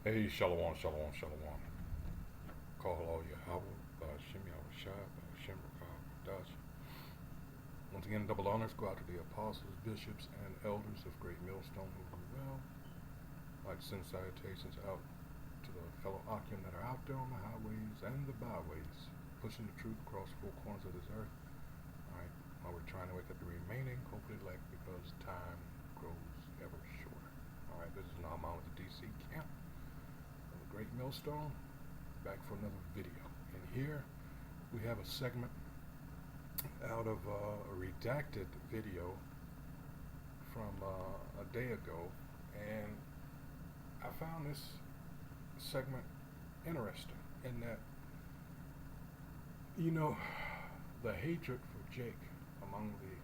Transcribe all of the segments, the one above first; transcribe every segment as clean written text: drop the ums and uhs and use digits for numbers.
Hey, shalom, shalom, shalom. Call all Yahweh, Ba'ashem Yahushua, Ba'ashem Rakah, Once again, double honors go out to the apostles, bishops, and elders of Great Millstone who do well. I'd like to send salutations out to the fellow Akim that are out there on the highways and the byways, pushing the truth across four corners of this earth. Alright, while we're trying to wake up the remaining, hopefully elect, because time grows ever shorter. Alright, this is Nahman with the DC camp of the Great Millstone, back for another video. And here we have a segment out of a redacted video from a day ago, and I found this segment interesting in that, the hatred for Jake among the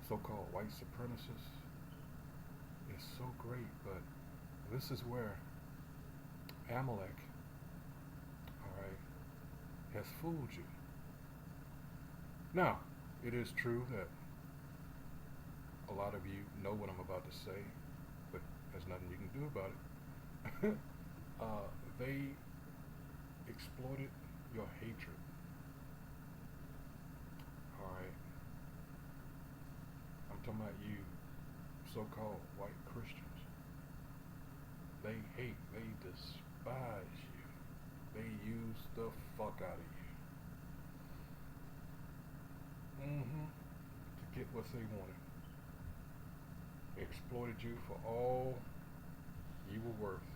so-called white supremacists is so great, but this is where Amalek, alright, has fooled you. Now, it is true that a lot of you know what I'm about to say, but there's nothing you can do about it. They exploited your hatred. Alright. I'm talking about you so-called white Christians. They hate, they despise you. They use the fuck out of you. To get what they wanted. They exploited you for all you were worth.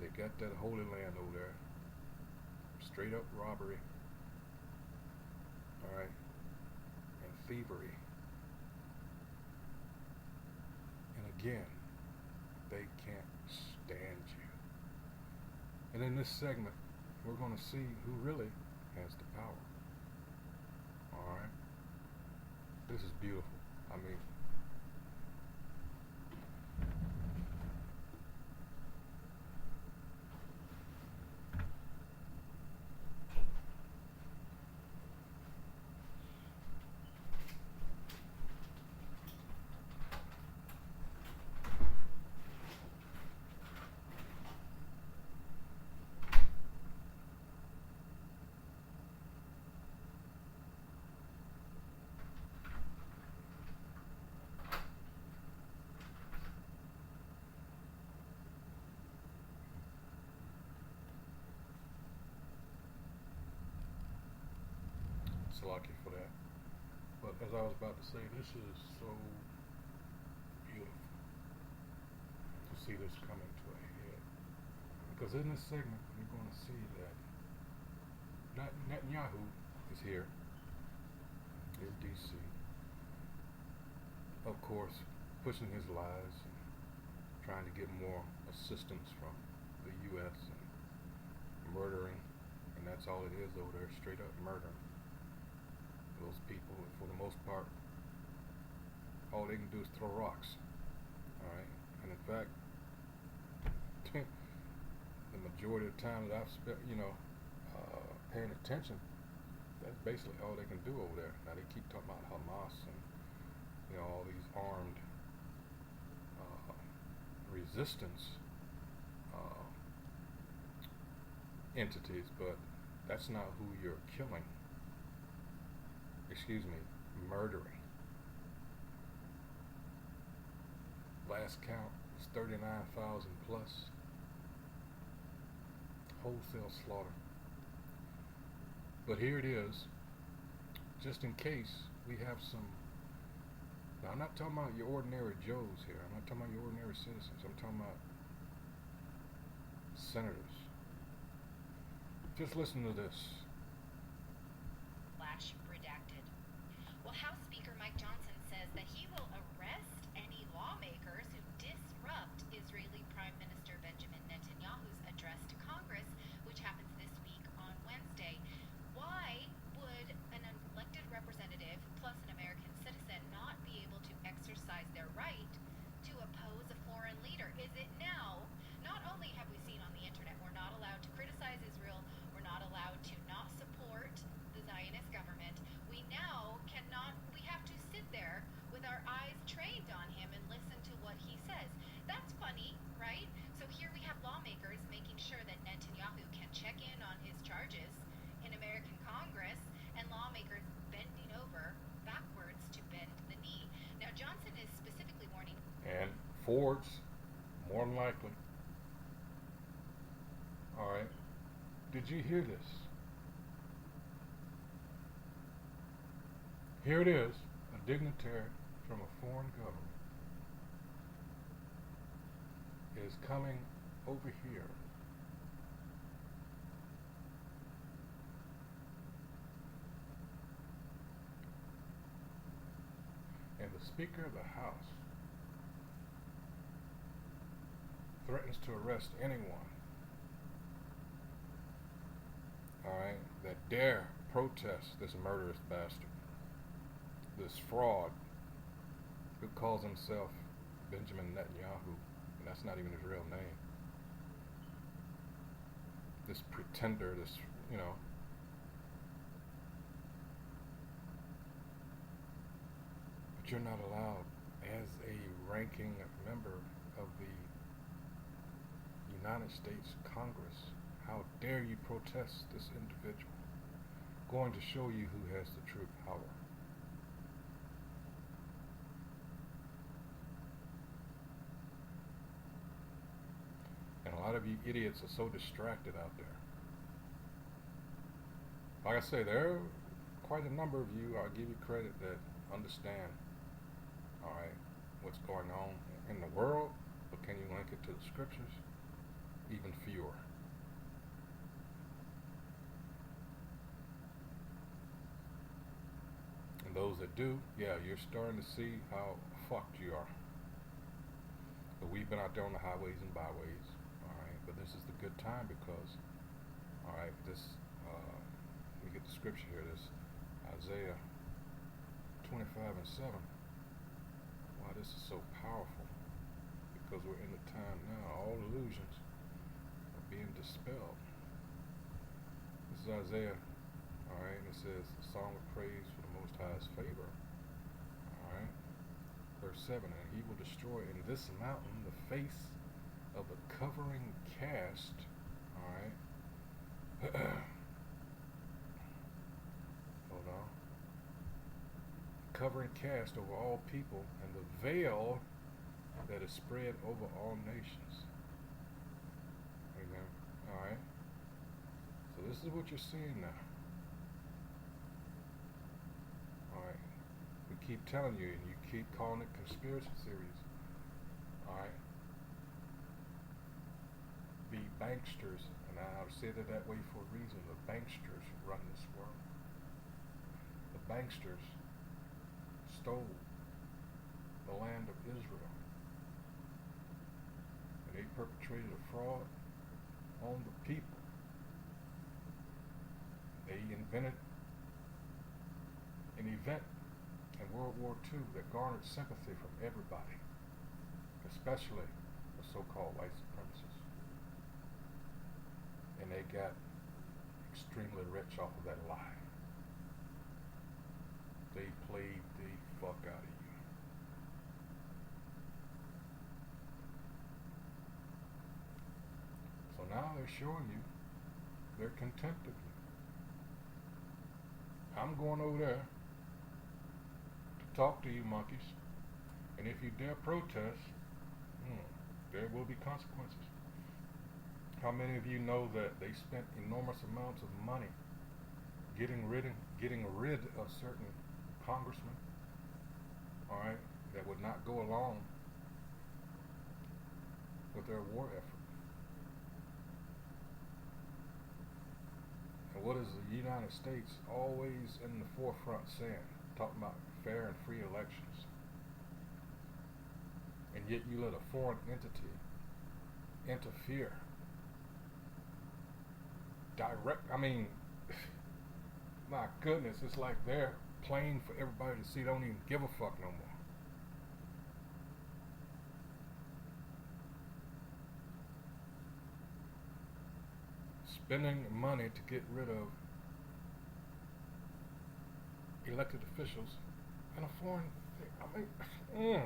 They got that Holy Land over there. Straight up robbery. Alright. And thievery. And again, they can't stand you. And in this segment, we're going to see who really has the power. Alright? This is beautiful. I mean, it's lucky for that. But as I was about to say, this is so beautiful to see this coming to a head. Because in this segment, you're going to see that Netanyahu is here in DC. Of course, pushing his lies and trying to get more assistance from the U.S. and murdering, and that's all it is over there, straight up murdering those people. For the most part, all they can do is throw rocks. Alright? And in fact, the majority of the time that I've spent, paying attention, that's basically all they can do over there. Now they keep talking about Hamas and all these armed resistance entities, but that's not who you're killing. Excuse me, murdering. Last count was 39,000 plus. Wholesale slaughter. But here it is, just in case we have some. Now, I'm not talking about your ordinary Joes here. I'm not talking about your ordinary citizens. I'm talking about senators. Just listen to this. Redacted. Well, House Speaker Mike Johnson says that he will arrest any lawmakers who disrupt Israeli Prime Minister Benjamin Netanyahu's address to Congress, which happens this week on Wednesday. Why would an elected representative plus an American citizen not be able to exercise their right to oppose a foreign leader? Is it now? Not only have we seen on the internet we're not allowed to criticize Israel, we're not allowed to not support the Zionist government, we now cannot, we have to sit there with our Fords, more than likely. All right. Did you hear this? Here it is, a dignitary from a foreign government is coming over here and the Speaker of the House threatens to arrest anyone, all right, that dare protest this murderous bastard, this fraud who calls himself Benjamin Netanyahu, and that's not even his real name. This pretender, this, but you're not allowed as a ranking member of the United States Congress. How dare you protest this individual? Going to show you who has the true power. And a lot of you idiots are so distracted out there. Like I say, there are quite a number of you, I'll give you credit, that understand, all right, what's going on in the world, but can you link it to the scriptures? Even fewer. And those that do, yeah, you're starting to see how fucked you are. But we've been out there on the highways and byways, all right, but this is the good time because, all right, this, let me get the scripture here, this Isaiah 25:7. Why this is so powerful, because we're in the time now, all illusions are being dispelled. This is Isaiah, all right, and it says, a song of praise for the Most High's favor, all right, verse 7, and he will destroy in this mountain the face of the covering cast, all right, hold on, covering cast over all people, and the veil that is spread over all nations. Amen. All right. So this is what you're seeing now. All right. We keep telling you, and you keep calling it conspiracy theories. All right. The banksters, and I've said it that way for a reason. The banksters run this world. The banksters stole the land of Israel, and they perpetrated a fraud on the people. They invented an event in World War II that garnered sympathy from everybody, especially the so-called white supremacists, and they got extremely rich off of that lie. They played the fuck out of you. So now they're showing you they're content of you. I'm going over there to talk to you monkeys, and if you dare protest, there will be consequences. How many of you know that they spent enormous amounts of money getting rid of certain congressmen, all right, that would not go along with their war effort? And what is the United States always in the forefront saying? Talking about fair and free elections. And yet you let a foreign entity interfere. My goodness, it's like they're playing for everybody to see, don't even give a fuck no more. Spending money to get rid of elected officials and a foreign thing.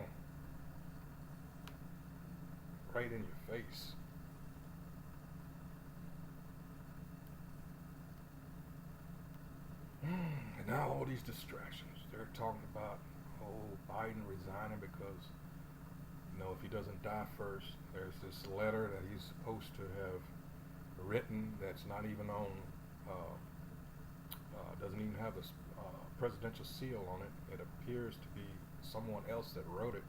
Right in your face. And now all these distractions. They're talking about, Biden resigning because If he doesn't die first, there's this letter that he's supposed to have written that's not even on, doesn't even have the presidential seal on it. It appears to be someone else that wrote it.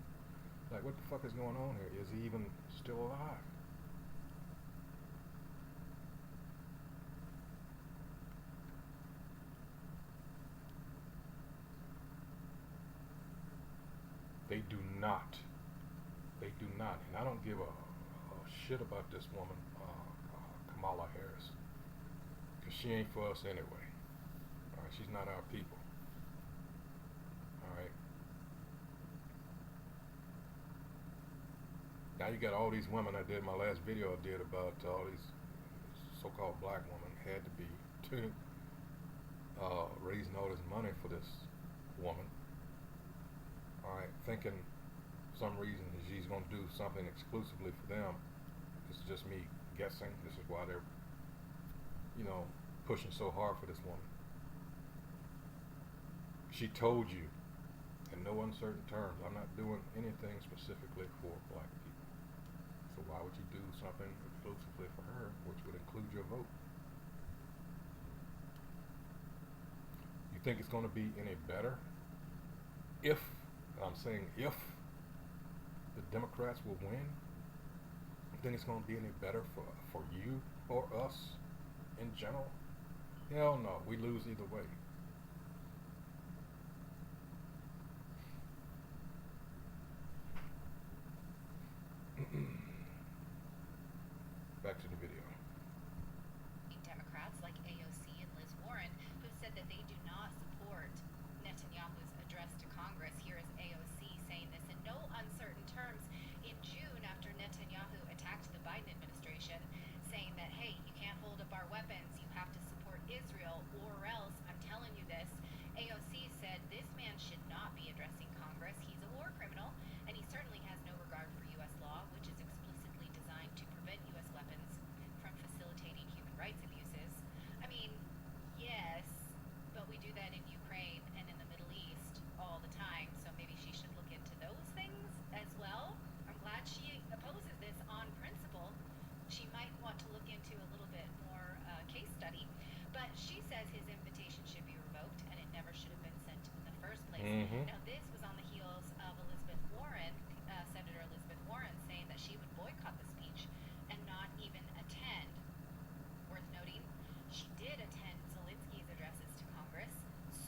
Like, what the fuck is going on here? Is he even still alive? They do not. They do not. And I don't give a shit about this woman, Kamala Harris, because she ain't for us anyway. All right, she's not our people. All right. Now you got all these women. I did my last video. I did about all these so-called black women had to be raising all this money for this woman. All right, thinking for some reason she's going to do something exclusively for them. This is just me guessing. This is why they're, pushing so hard for this woman. She told you in no uncertain terms, I'm not doing anything specifically for black people. So why would you do something exclusively for her, which would include your vote? You think it's going to be any better if, I'm saying if, the Democrats will win? You think it's going to be any better for you or us in general? Hell no, we lose either way. Back to the video. Democrats like AOC and Liz Warren, who said that they do not support Netanyahu's address to Congress. Here is AOC saying this in no uncertain terms in June after Netanyahu attacked the Biden administration, saying that, hey, you can't hold up our weapons, you have to support Israel or else, I'm telling you this. AOC said this man should not be addressing Congress. He's a war criminal, and he certainly has no regard for U.S. law, which is explicitly designed to prevent U.S. weapons from facilitating human rights abuses. I mean, yes, but we do that in Ukraine and in the Middle East all the time, so maybe she should look into those things as well. I'm glad she opposes this on principle. She might want to look into a little bit more case study, but she says his invitation should be revoked and it never should have been sent in the first place. Mm-hmm. Now, this was on the heels of Senator Elizabeth Warren, saying that she would boycott the speech and not even attend. Worth noting, she did attend Zelensky's addresses to Congress.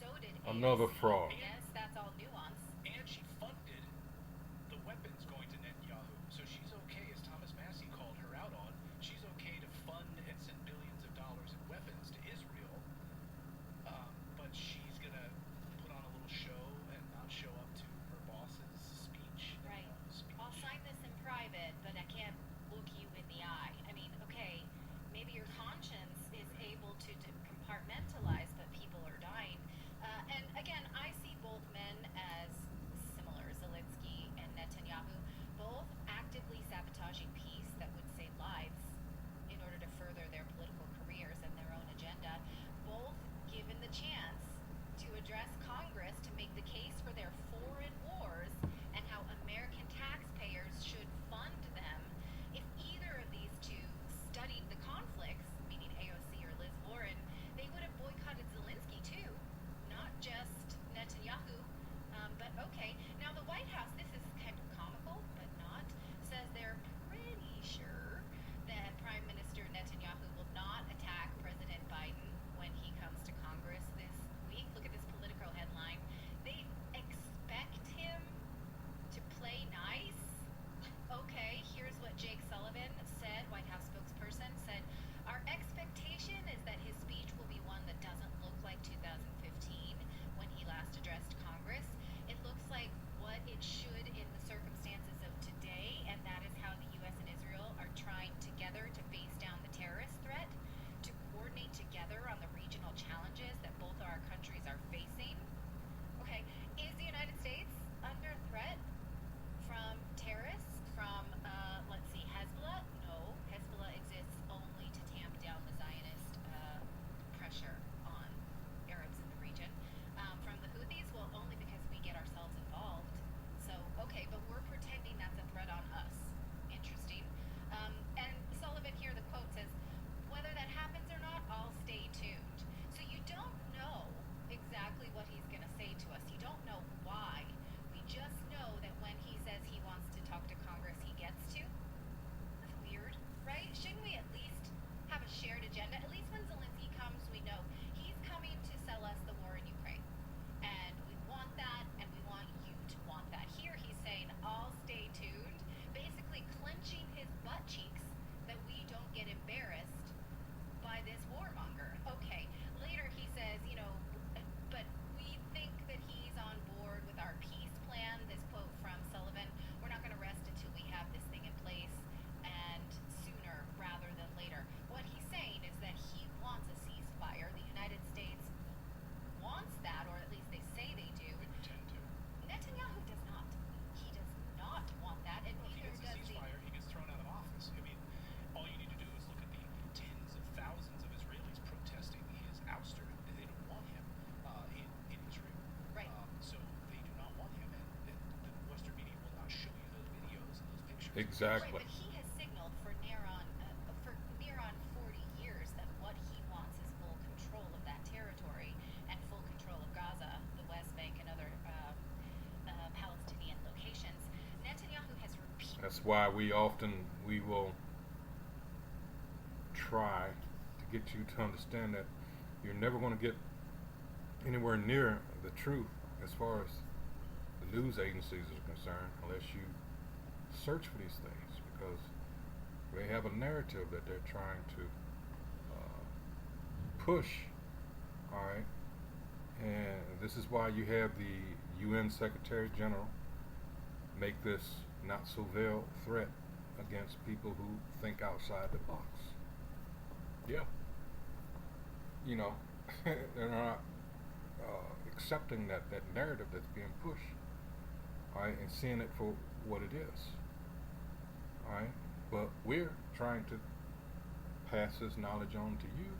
So did Another AOC. fraud. Yes, that's all nuance. And she funded the weapons going to Netanyahu. So she's okay, as Thomas Massey called her out on, she's okay to fund and send billions of dollars in weapons to Israel. But she's going to put on a little show and not show up to her boss's speech. Right. I'll sign this in private, but I can't look you in the eye. I mean, okay, maybe your conscience is able to compartmentalize, but people are dying. And again, I see Exactly. Right, but he has signaled for near on 40 years that what he wants is full control of that territory and full control of Gaza, the West Bank, and other Palestinian locations. Netanyahu has repeated. That's why we will try to get you to understand that you're never going to get anywhere near the truth as far as the news agencies are concerned unless you search for these things, because they have a narrative that they're trying to push. All right, and this is why you have the UN Secretary General make this not so veiled threat against people who think outside the box. Yeah, you know, they're not accepting that narrative that's being pushed, all right, and seeing it for what it is, all right. But we're trying to pass this knowledge on to you,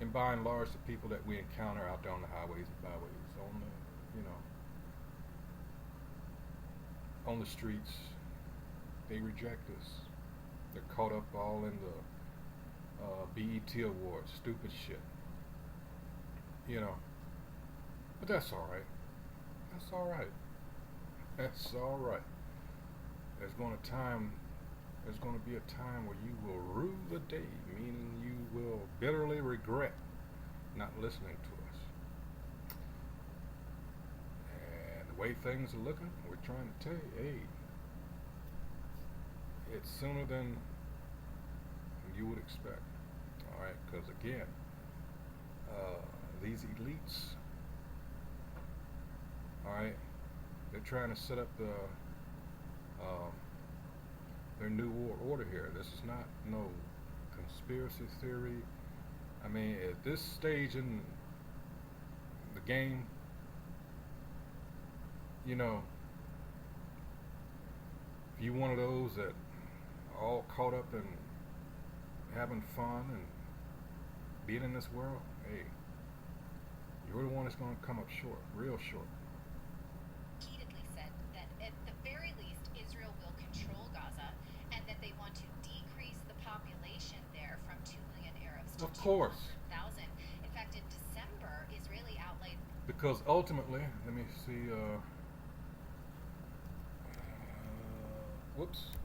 and by and large, the people that we encounter out there on the highways and byways, on the, on the streets, they reject us. They're caught up all in the BET awards, stupid shit, But that's all right. That's all right. That's all right. There's going to be a time where you will rue the day, meaning you will bitterly regret not listening to us. And the way things are looking, we're trying to tell you, hey, it's sooner than you would expect. All right, because again, these elites, all right, they're trying to set up their new world order here. This is not no conspiracy theory. I mean, at this stage in the game, if you one of those that are all caught up in having fun and being in this world, hey, you're the one that's going to come up short, real short. Repeatedly said that at the very least, Israel will control Gaza and that they want to decrease the population there from 2 million Arabs to Of course. 200,000. In fact, in December, Israeli outlaid. Because ultimately, let me see, whoops.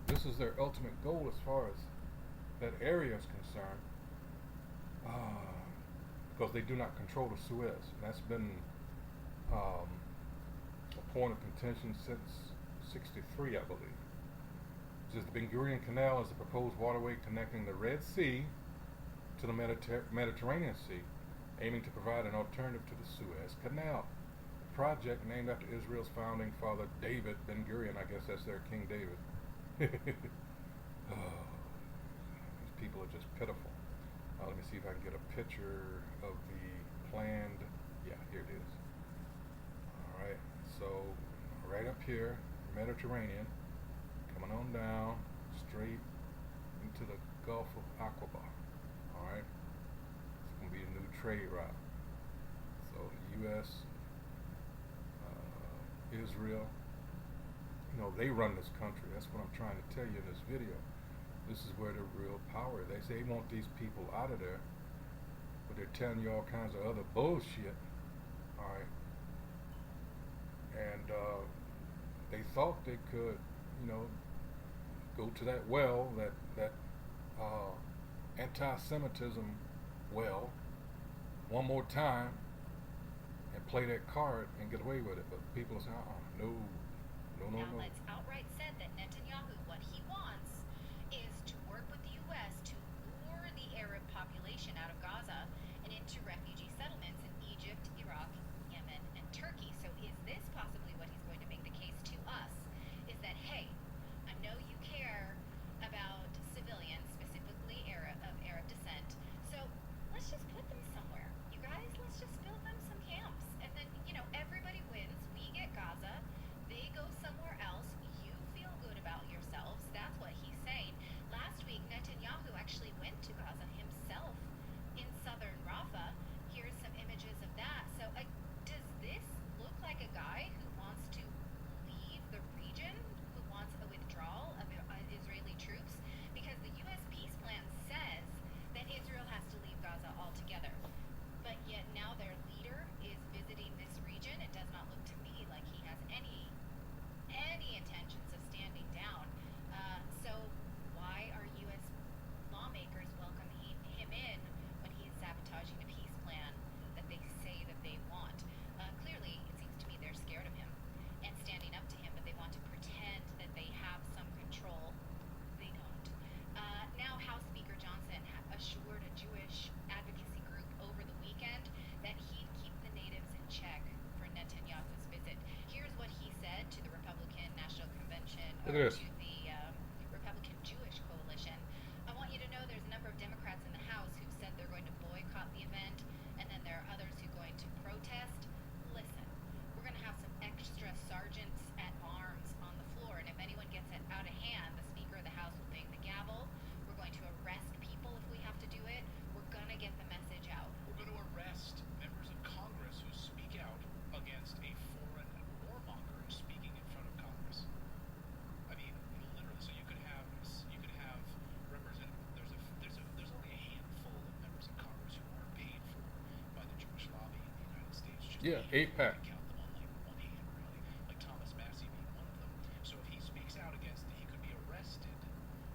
This is their ultimate goal as far as that area is concerned, because they do not control the Suez. And that's been a point of contention since '63, I believe. Just the Ben Gurion Canal is a proposed waterway connecting the Red Sea to the Mediterranean Sea, aiming to provide an alternative to the Suez Canal. A project named after Israel's founding father, David Ben Gurion. I guess that's their King David. Oh, these people are just pitiful. Let me see if I can get a picture of the planned. Yeah, here it is. All right, so right up here, Mediterranean, coming on down straight into the Gulf of Aqaba. All right, it's going to be a new trade route. So the U.S., Israel, they run this country. That's what I'm trying to tell you in this video. This is where the real power is. They say they want these people out of there, but they're telling you all kinds of other bullshit. All right, and they thought they could, go to that well, that anti-Semitism well, one more time, and play that card and get away with it. But people are saying, no. Outlets outright said that Netanyahu, what he wants is to work with the U.S. to lure the Arab population out of Gaza and into refugee settlements in Egypt, Iraq, Yemen, and Turkey. So is this possibly what he's going to make the case to us? Is that, hey, I know you care about civilians, specifically of Arab descent, so let's just put them somewhere. You guys, let's just build them some camps. And then, everybody wins. We get Gaza. They go somewhere else. You feel good about Look regard at this. to the Republican Jewish coalition, I want you to know there's a number of Democrats in the House who've said they're going to boycott the event, and then there are others who are going to protest. Listen, we're going to have some extra sergeants at arms on the floor, and if anyone gets it out of hand, the Speaker of the House will bang the gavel. We're going to arrest people if we have to do it. We're going to get the message out. We're going to arrest members of Congress who speak out against a foreign warmonger who's speaking in front of Congress. I mean, literally. So you could have there's only a handful of members of Congress who aren't paid for by the Jewish lobby in the United States. Just Yeah, a handful. AIPAC. You count them on like one hand, really. Like Thomas Massey being one of them. So if he speaks out against it, he could be arrested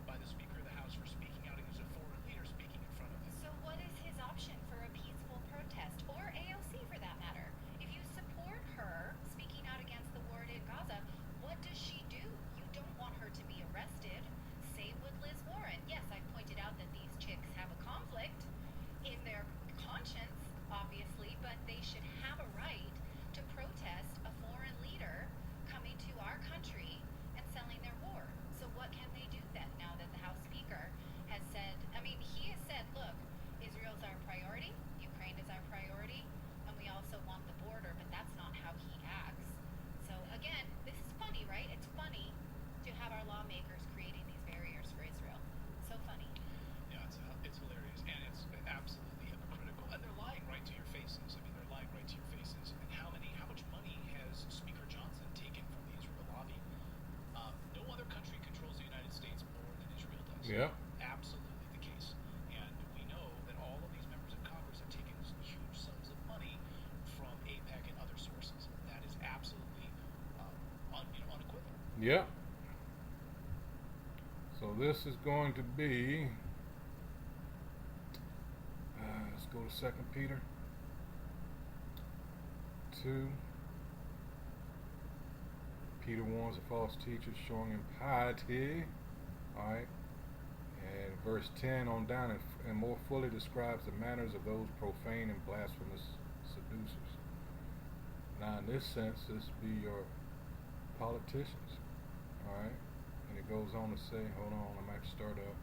by the Speaker of the House for speaking out against a foreign leader speaking in front of him. So what is his option for a peaceful protest, or AOC for that matter? If you support her speaking out against the war in Gaza, what does she do? You don't want her to be arrested. Same with Liz Warren. Yes, I pointed out that these chicks have a conflict in their conscience, obviously, but they should have a right to protest a foreign leader coming to our country and selling their war. So what can they do then now that the House Speaker has said, I mean, he has said, look, Israel's our priority, Ukraine is our priority, and we also want the border, but that's not how he acts. So again, this is funny, right? It's funny to have our lawmakers creating these barriers for Israel. So funny. Yeah, it's hilarious, and it's absolutely hypocritical, and they're lying right to your faces. I mean, they're lying right to your faces. And how much money has Speaker Johnson taken from the Israel lobby? No other country controls the United States more than Israel does. Yeah. Absolutely the case. And we know that all of these members of Congress have taken huge sums of money from AIPAC and other sources. That is absolutely unequivocal. Yeah. So this is going to be, let's go to 2 Peter 2. Peter warns of false teachers showing impiety. Alright. And verse 10 on down, and more fully describes the manners of those profane and blasphemous seducers. Now in this sense, this be your politicians. Alright. And it goes on to say, hold on, I might start up.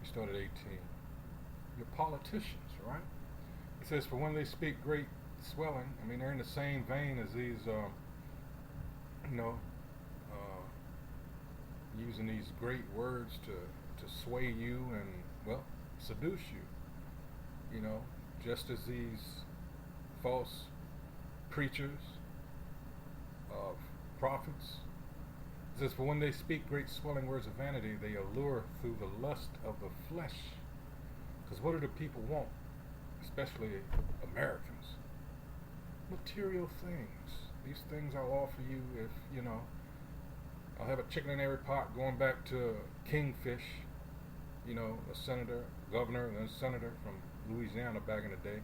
We start at 18. Your politicians, right? It says, for when they speak great swelling, I mean, they're in the same vein as these, using these great words to sway you and, well, seduce you. You know, just as these false preachers of prophets. It says, for when they speak great swelling words of vanity, they allure through the lust of the flesh. Because what do the people want? Especially Americans. Material things. These things I'll offer you if, I'll have a chicken in every pot, going back to Kingfish, a senator, governor, and then senator from Louisiana back in the day.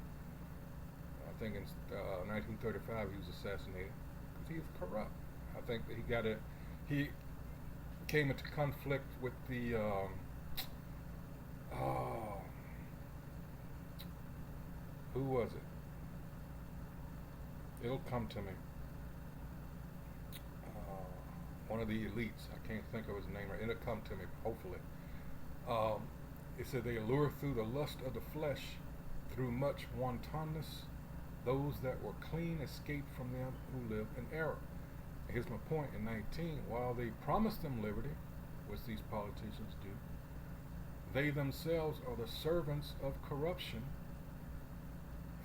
I think in 1935 he was assassinated because he was corrupt. I think that he came into conflict with the who was it? It'll come to me. One of the elites. I can't think of his name right. It'll come to me, hopefully. It said they allure through the lust of the flesh, through much wantonness, those that were clean escaped from them who live in error. And here's my point in 19. While they promise them liberty, which these politicians do, they themselves are the servants of corruption,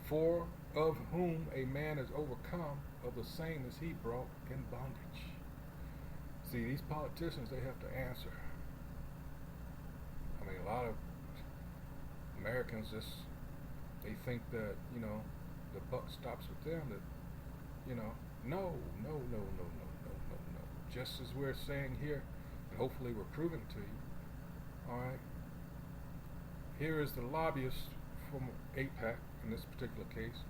for of whom a man is overcome, of the same as he brought in bondage. See, these politicians, they have to answer. I mean, a lot of Americans they think that, the buck stops with them, that, no. Just as we're saying here, and hopefully we're proving to you, all right, here is the lobbyist from AIPAC in this particular case,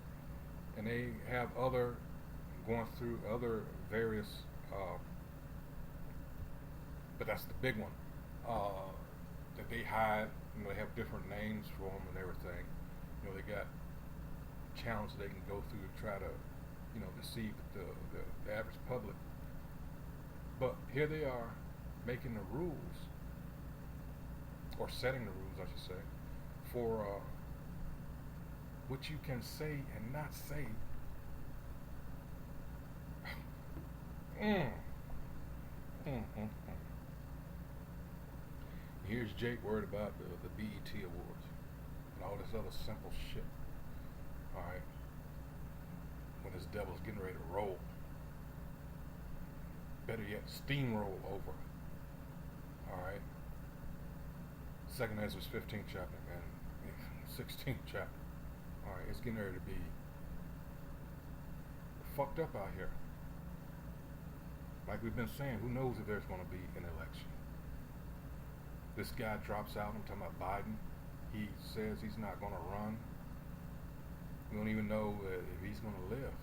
and they have going through other various, but that's the big one, that they hide. They have different names for them and everything. They got channels they can go through to try to deceive the average public. But here they are making the rules, or setting the rules, I should say, for what you can say and not say. Here's Jake worried about the BET Awards and all this other simple shit. Alright. When this devil's getting ready to roll. Better yet, steamroll over. Alright. 2nd Ezra 15th chapter and 16th chapter. Alright, it's getting ready to be fucked up out here. Like we've been saying, who knows if there's going to be an election. This guy drops out. I'm talking about Biden. He says he's not going to run. We don't even know if he's going to live.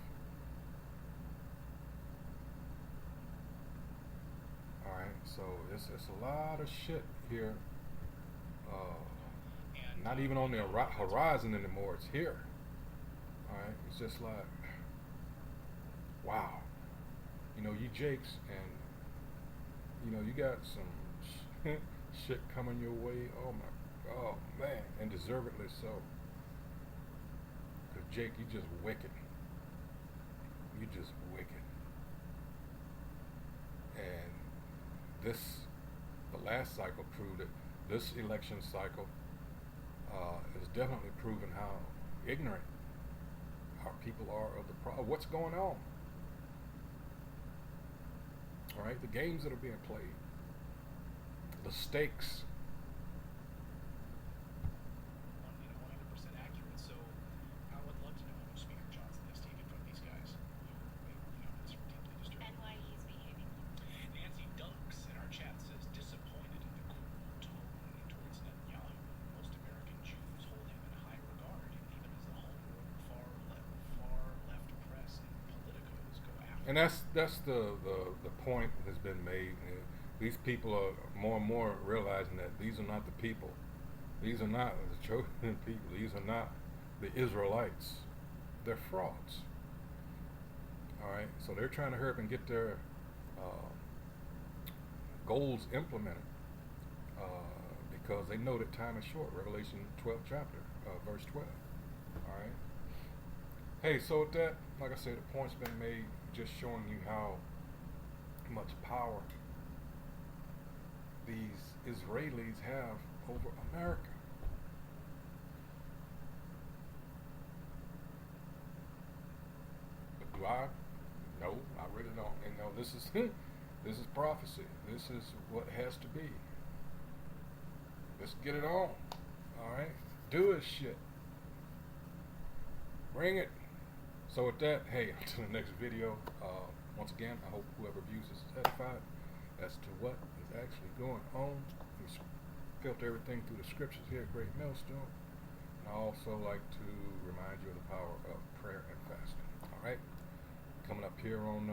Alright, so it's a lot of shit here. Not even on the horizon anymore. It's here. Alright, it's just like, wow. You Jakes, and you got some shit coming your way. Oh man, and deservedly so. Cause Jake, you just wicked. You just wicked. And the last cycle proved it. This election cycle has definitely proven how ignorant our people are of the problem. What's going on? All right, the games that are being played, the stakes. 100% accurate. So I would love to know how much Speaker Johnson has taken from these guys. It's deeply disturbing. And why he's behaving. Nancy Dunks in our chat says disappointed in the cool tone towards Netanyahu. Most American Jews hold him in high regard, even as the homegrown far left press and politicos go after. And that's the point has been made. These people are more and more realizing that these are not the people. These are not the chosen people. These are not the Israelites. They're frauds. All right, so they're trying to hurry up and get their goals implemented because they know that time is short. Revelation 12th chapter, verse 12. All right. Hey, so with that, like I said, the point's been made, just showing you how much power these Israelis have over America. But do I? No, I really don't. And this is prophecy. This is what has to be. Let's get it on. All right, do this shit. Bring it. So with that, hey, until the next video, once again, I hope whoever views this is edified as to what is actually going on. We filter everything through the scriptures here at Great Millstone. And I also like to remind you of the power of prayer and fasting. All right? Coming up here on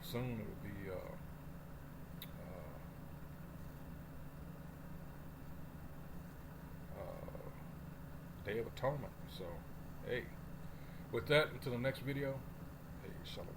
soon, it will be Day of Atonement. So, hey. With that, until the next video, hey, shalom.